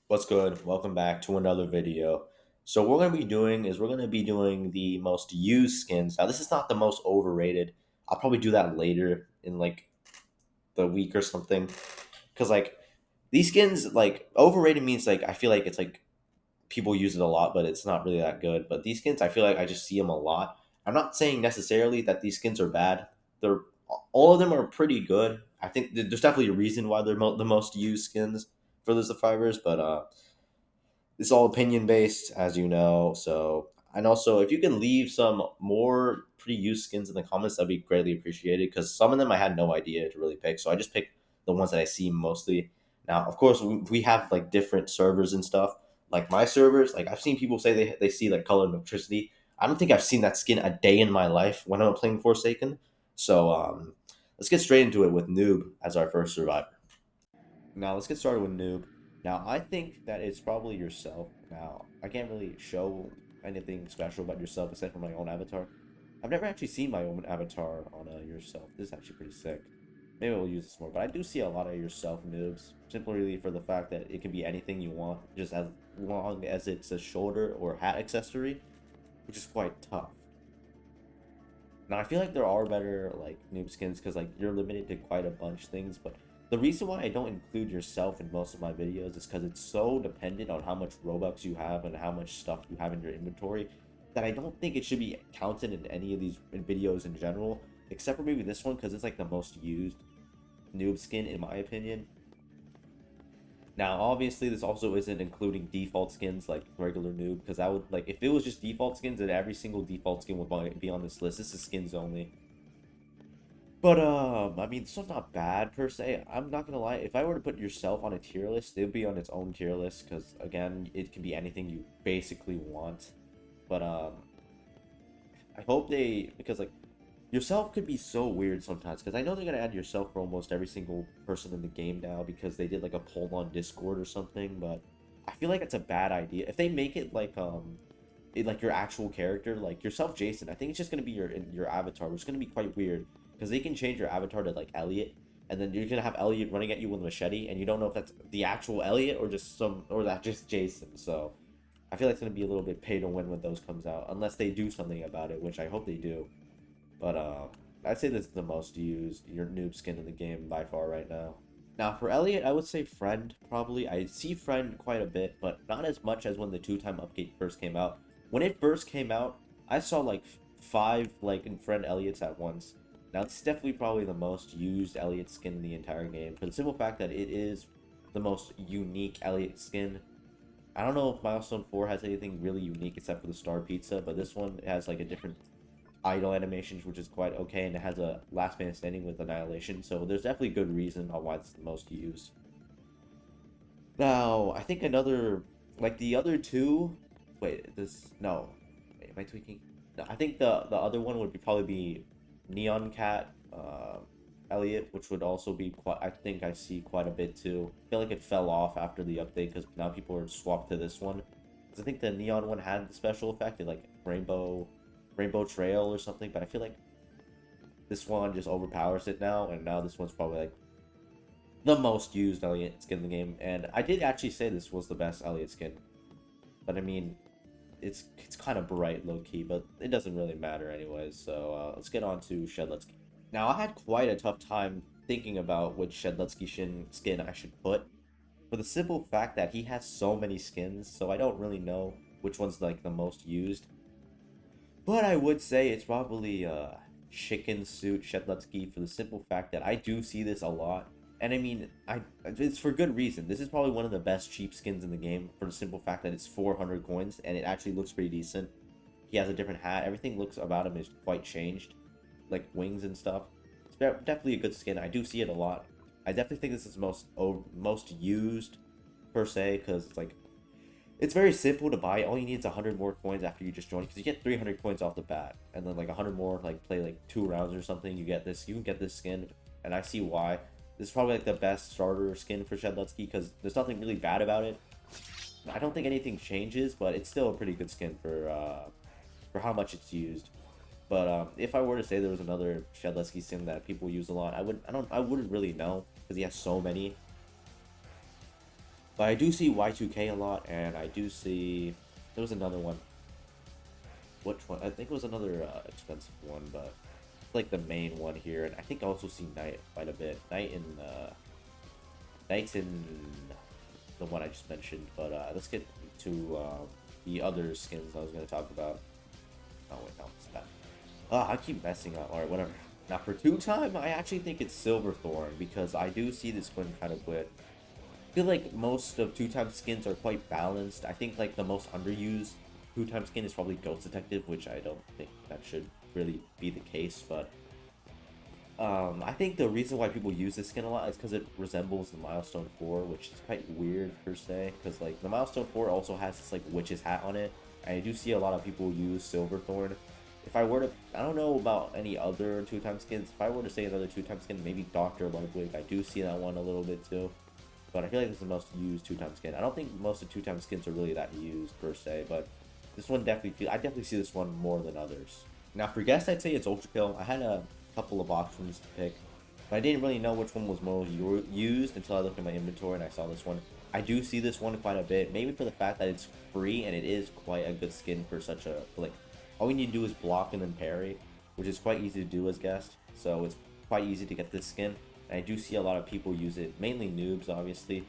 What's good? Welcome back to another video. So what we're gonna be doing is we're gonna be doing the most used skins. Now this is not the most overrated. I'll probably do that later in like the week or something. Cause like these skins, like overrated means like I feel like it's like people use it a lot, but it's not really that good. But these skins, I feel like I just see them a lot. I'm not saying necessarily that these skins are bad. They're all of them are pretty good. I think there's definitely a reason why they're the most used skins for the survivors, but it's all opinion based, as you know. So, and also, if you can leave some more pretty used skins in the comments, that'd be greatly appreciated. Because some of them I had no idea to really pick, so I just picked the ones that I see mostly. Now, of course, we have like different servers and stuff. Like my servers, like I've seen people say they see like color and electricity. I don't think I've seen that skin a day in my life when I'm playing Forsaken. So, let's get straight into it with Noob as our first survivor. Now let's get started with noob. Now I think that it's probably yourself. Now I can't really show anything special about yourself aside from my own avatar. I've never actually seen my own avatar on yourself. This is actually pretty sick. Maybe we'll use this more, but I do see a lot of yourself noobs simply for the fact that it can be anything you want, just as long as it's a shoulder or hat accessory, which is quite tough. Now I feel like there are better like noob skins because like you're limited to quite a bunch of things, but the reason why I don't include yourself in most of my videos is because it's so dependent on how much Robux you have and how much stuff you have in your inventory that I don't think it should be counted in any of these videos in general, except for maybe this one because it's like the most used noob skin in my opinion. Now, obviously, this also isn't including default skins like regular noob, because I would like if it was just default skins, then every single default skin would be on this list. This is skins only. But I mean, this one's not bad per se. I'm not gonna lie. If I were to put yourself on a tier list, it would be on its own tier list because again, it can be anything you basically want. But I hope they because like yourself could be so weird sometimes because I know they're gonna add yourself for almost every single person in the game now because they did like a poll on Discord or something. But I feel like it's a bad idea if they make it like your actual character, like yourself, Jason. I think it's just gonna be your avatar, which is gonna be quite weird because they can change your avatar to like Elliot, and then you're gonna have Elliot running at you with a machete, and you don't know if that's the actual Elliot or just some or that just Jason. So I feel like it's gonna be a little bit pay to win when those comes out, unless they do something about it, which I hope they do. But I'd say this is the most used your noob skin in the game by far right now. Now for Elliot, I would say friend probably. I see friend quite a bit, but not as much as when the two-time update first came out. When it first came out, I saw like five like in friend Elliots at once. Now it's definitely probably the most used Elliot skin in the entire game for the simple fact that it is the most unique Elliot skin. I don't know if Milestone 4 has anything really unique except for the Star Pizza, but this one has like a different idle animations, which is quite okay, and it has a last man standing with annihilation. So there's definitely good reason on why it's the most used. Now, I think another like the other two. Wait, this no. Wait, am I tweaking? No, I think the other one would be probably be Neon Cat, Elliot, which would also be quite. I think I see quite a bit too. I feel like it fell off after the update because now people are swapped to this one. Because I think the Neon one had the special effect, like Rainbow Trail or something. But I feel like this one just overpowers it now, and now this one's probably like the most used Elliot skin in the game. And I did actually say this was the best Elliot skin, but I mean, it's kind of bright low key, but it doesn't really matter anyways. So let's get on to Shedlutsky. Now I had quite a tough time thinking about which Shedlutsky skin I should put, for the simple fact that he has so many skins, so I don't really know which one's like the most used. But I would say it's probably Chicken Suit Shedlutsky for the simple fact that I do see this a lot. And I mean, it's for good reason. This is probably one of the best cheap skins in the game for the simple fact that it's 400 coins and it actually looks pretty decent. He has a different hat. Everything looks about him is quite changed, like wings and stuff. It's definitely a good skin. I do see it a lot. I definitely think this is most used per se because it's like it's very simple to buy. All you need is 100 more coins after you just join, because you get 300 coins off the bat, and then like 100 more, like play like 2 rounds or something. You get this. You can get this skin, and I see why. This is probably like the best starter skin for Shedlutsky because there's nothing really bad about it. I don't think anything changes, but it's still a pretty good skin for how much it's used. But if I were to say there was another Shedlutsky skin that people use a lot, I wouldn't really know because he has so many. But I do see Y2K a lot, and I do see there was another one. Which one? I think it was another expensive one, but like the main one here, and I think I also see Knight quite a bit. Knight's in the one I just mentioned, but let's get to the other skins I was going to talk about. Oh wait, no, it's bad. I keep messing up. Alright, whatever. Now for 2-time, I actually think it's Silverthorn because I do see this skin kind of good. I feel like most of 2-time skins are quite balanced. I think like the most underused 2-time skin is probably Ghost Detective, which I don't think that should really be the case, but I think the reason why people use this skin a lot is because it resembles the Milestone 4, which is quite weird per se, because like the Milestone 4 also has this like witch's hat on it, and I do see a lot of people use Silverthorn. If I were to, I don't know about any other 2-time skins, if I were to say another 2-time skin, maybe Dr. Ludwig, I do see that one a little bit too, but I feel like this is the most used 2-time skin. I don't think most of 2-time skins are really that used per se, but this one I definitely see this one more than others. Now for guests, I'd say it's Ultra Kill. I had a couple of options to pick, but I didn't really know which one was most used until I looked at my inventory and I saw this one. I do see this one quite a bit, maybe for the fact that it's free and it is quite a good skin for such a, like, all we need to do is block and then parry, which is quite easy to do as guest, so it's quite easy to get this skin, and I do see a lot of people use it, mainly noobs obviously,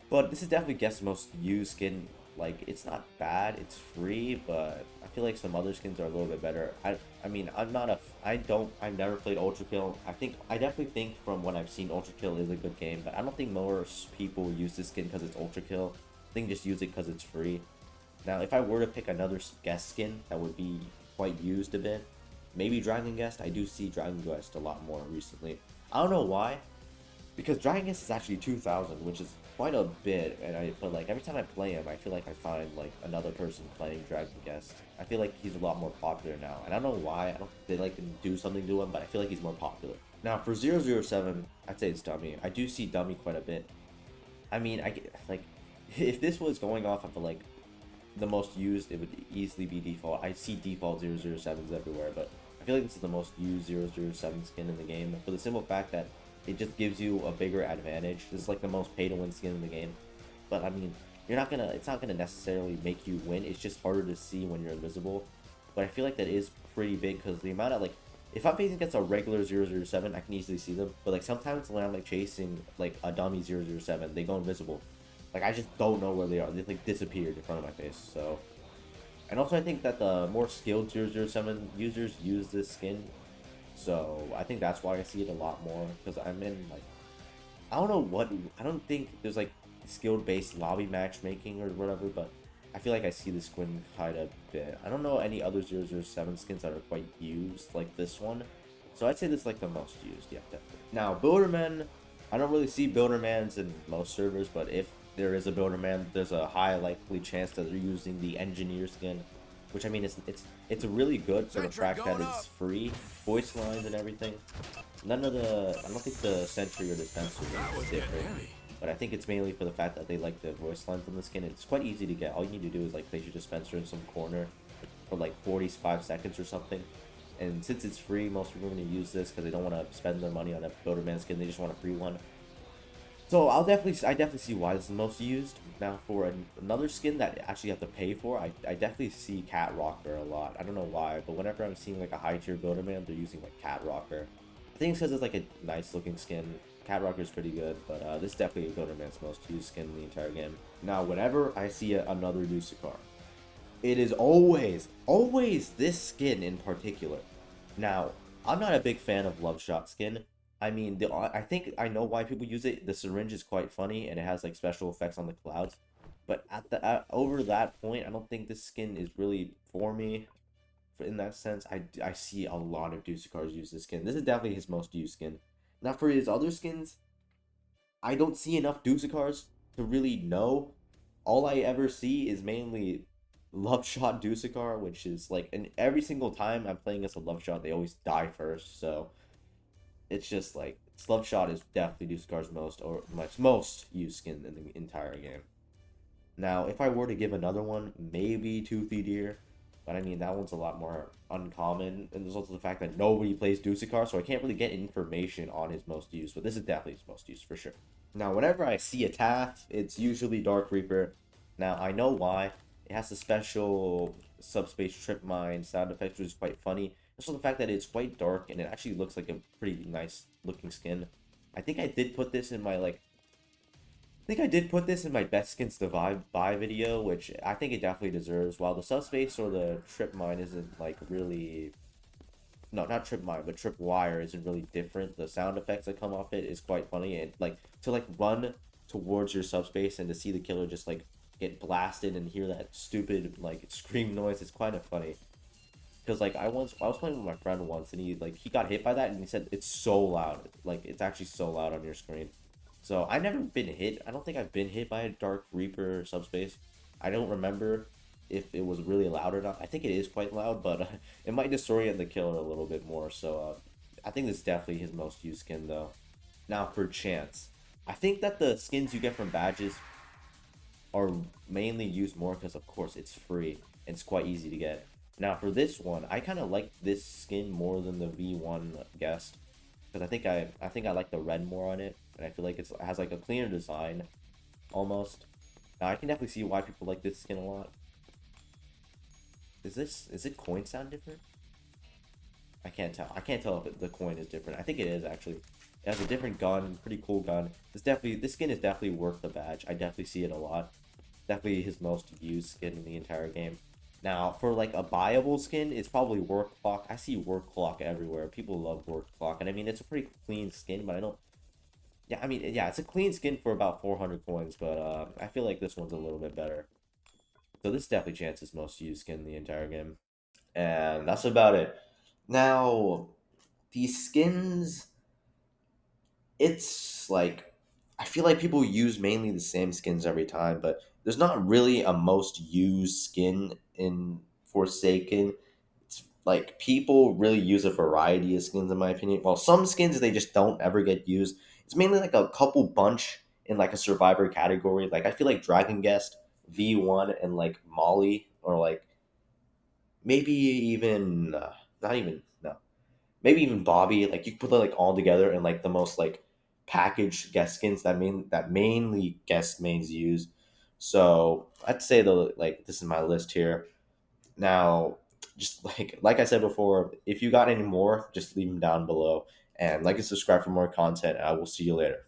but this is definitely guest's most used skin. Like, it's not bad, it's free, but I feel like some other skins are a little bit better. I mean, I've never played Ultra Kill. I definitely think from what I've seen, Ultra Kill is a good game, but I don't think most people use this skin because it's Ultra Kill. I think just use it because it's free. Now, if I were to pick another guest skin that would be quite used a bit, maybe Dragon Guest. I do see Dragon Guest a lot more recently. I don't know why, because Dragon Guest is actually 2,000, which is quite a bit, but like every time I play him, I feel like I find like another person playing Dragon Guest. I feel like he's a lot more popular now, and I don't know why. I don't they like do something to him, but I feel like he's more popular now. For 007, I'd say it's Dummy. I do see Dummy quite a bit. I mean, I get like if this was going off of like the most used, it would easily be default. I see default 007s everywhere, but I feel like this is the most used 007 skin in the game for the simple fact that it just gives you a bigger advantage. This is like the most pay-to-win skin in the game. But I mean, it's not gonna necessarily make you win. It's just harder to see when you're invisible. But I feel like that is pretty big because the amount of like, if I'm facing against a regular 007, I can easily see them. But like sometimes when I'm like chasing like a dummy 007, they go invisible. Like I just don't know where they are. They like disappeared in front of my face. So, and also I think that the more skilled 007 users use this skin, so I think that's why I see it a lot more, because I'm in like, I don't think there's like skilled based lobby matchmaking or whatever, but I feel like I see this skin quite a bit. I don't know any other 007 skins that are quite used like this one, so I'd say this is like the most used, yeah, definitely. Now Builderman, I don't really see Buildermans in most servers, but if there is a Builderman, there's a high likely chance that they're using the Engineer skin, which I mean it's a really good for the fact that it's free, voice lines and everything. I don't think the Sentry or Dispenser is different, but I think it's mainly for the fact that they like the voice lines on the skin. It's quite easy to get. All you need to do is like place your Dispenser in some corner for like 45 seconds or something. And since it's free, most people are going to use this because they don't want to spend their money on a Builderman skin. They just want a free one. So I definitely see why this is the most used. Now for another skin that actually have to pay for, I definitely see Cat Rocker a lot. I don't know why, but whenever I'm seeing like a high tier Builderman, they're using like Cat Rocker. I think it's because it's like a nice looking skin. Cat Rocker is pretty good, but this is definitely Builderman's most used skin in the entire game. Now whenever I see another Dusukar, it is always this skin in particular. Now, I'm not a big fan of Love Shot skin. I mean, I think I know why people use it. The syringe is quite funny, and it has like special effects on the clouds. But over that point, I don't think this skin is really for me. In that sense, I see a lot of Dusukars use this skin. This is definitely his most used skin. Now for his other skins, I don't see enough Dusukars to really know. All I ever see is mainly Love Shot Dusukar, which is like, and every single time I'm playing as a Love Shot, they always die first. So it's just like Love Shot is definitely Dusukar's most used skin in the entire game. Now, if I were to give another one, maybe Toothy Deer, but I mean that one's a lot more uncommon, and there's also the fact that nobody plays Dusukar, so I can't really get information on his most used. But this is definitely his most used for sure. Now, whenever I see a Taff, it's usually Dark Reaper. Now, I know why. It has a special subspace trip mine sound effect, which is quite funny. Also, the fact that it's quite dark and it actually looks like a pretty nice looking skin. I think I did put this in my I think I did put this in my best skins to buy video, which I think it definitely deserves. While the subspace or the trip mine isn't like really, no, not trip mine, but trip wire isn't really different. The sound effects that come off it is quite funny, and like to like run towards your subspace and to see the killer just like get blasted and hear that stupid like scream noise is kind of funny. Because like I was playing with my friend once and he got hit by that and he said it's so loud, like it's actually so loud on your screen. So I never been hit. I don't think I've been hit by a Dark Reaper subspace. I don't remember if it was really loud or not. I think it is quite loud, but it might disorient the killer a little bit more. So I think this is definitely his most used skin though. Now for Chance, I think that the skins you get from badges are mainly used more because of course it's free and it's quite easy to get. Now for this one, I kind of like this skin more than the V1 guest because I think I like the red more on it, and I feel like it has like a cleaner design almost. Now I can definitely see why people like this skin a lot. Is it coin sound different? I can't tell. I can't tell if the coin is different. I think it is actually. It has a different gun, pretty cool gun. This skin is definitely worth the badge. I definitely see it a lot. Definitely his most used skin in the entire game. Now, for like a buyable skin, it's probably Work Clock. I see Work Clock everywhere. People love Work Clock, and I mean it's a pretty clean skin, but I don't. Yeah, I mean yeah, it's a clean skin for about 400 coins, but I feel like this one's a little bit better. So this is definitely Chance's most used skin in the entire game, and that's about it. Now, these skins, it's like I feel like people use mainly the same skins every time, but there's not really a most used skin in Forsaken. It's like people really use a variety of skins in my opinion. Well, some skins they just don't ever get used. It's mainly like a couple bunch in like a survivor category. Like I feel like Dragon Guest, V1, and like Molly, or like maybe even not even no, maybe even Bobby. Like you could put them like all together and like the most like packaged guest skins that mainly guest mains use. So I'd say the like this is my list here. Now, just like I said before, if you got any more, just leave them down below and like and subscribe for more content. I will see you later.